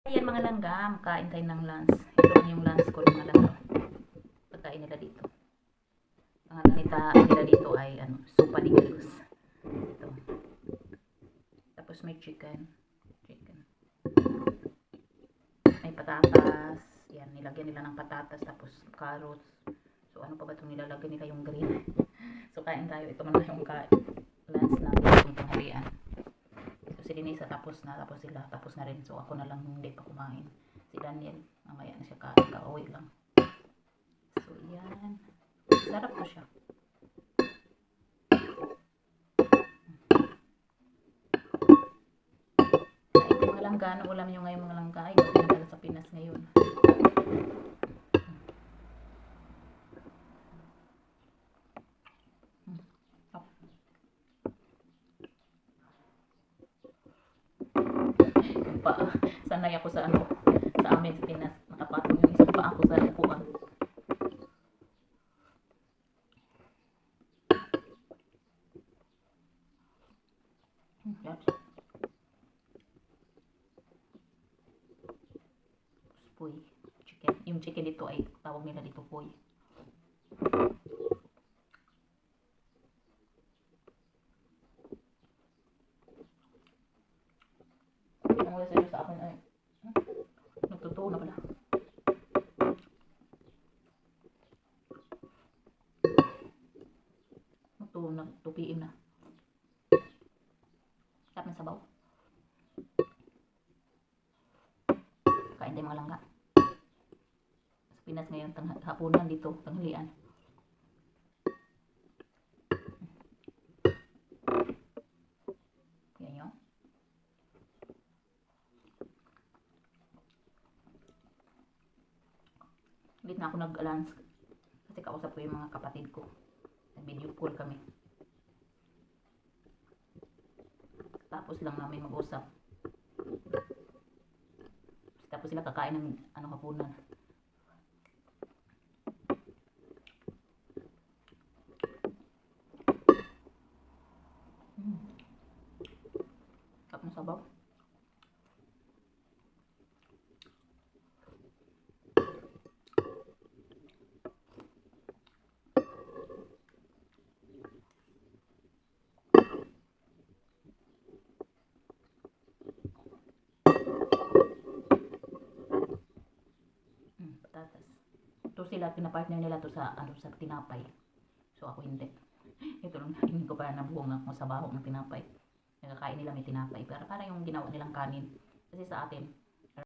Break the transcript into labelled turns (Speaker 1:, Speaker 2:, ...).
Speaker 1: Ayan mga langgam, kain tayo ng lunch. Ito lang yung lunch ko mga langgam. Pagkain nila dito. Ang ganita nila dito ay sopa de galus. Ito. Tapos may chicken. May patatas. Yan, nilagyan nila ng patatas. Tapos carrots. So ano pa ba itong nilalagyan nila yung green? So kain tayo. Ito man yung lunch natin. Itong tanghalian. Si Denisa tapos na rin, so ako na lang hindi pa kumain. Si Daniel mamaya na siya kain, kauwi lang. So yan, sarap po siya. Ito mga langga, ano ulam nyo ngayon mga langga? Ay, pinadala sa Pinas ngayon. Sanay ako sa sa amin sa Pinas, nakapatong yung isang pa ako sa upuan. Puy, chicken. Yung chicken dito ay tawag nila dito puy. Ang wala sa'yo sa akin ay nagtotoo na pala. Nagtupiin na. Sarap ng sabaw. Kain tayo mga langga. Sa Pinas ngayon, hapunan dito, tanghalian. Yan yun. Ulit na ako nag-lunch kasi kausap ko yung mga kapatid ko. Nag-video call kami. Tapos lang namin mag-usap. Tapos sila kakain ng hapunan. Sarap ng sabaw. Patatas. Ito sila, pinapartner nila to sa sa tinapay. So ako hindi. Ito lang hindi ko pa nabuhong ako sa baho ng tinapay. Nakakain nila may tinapay. Para yung ginawa nilang kanin. Kasi sa atin,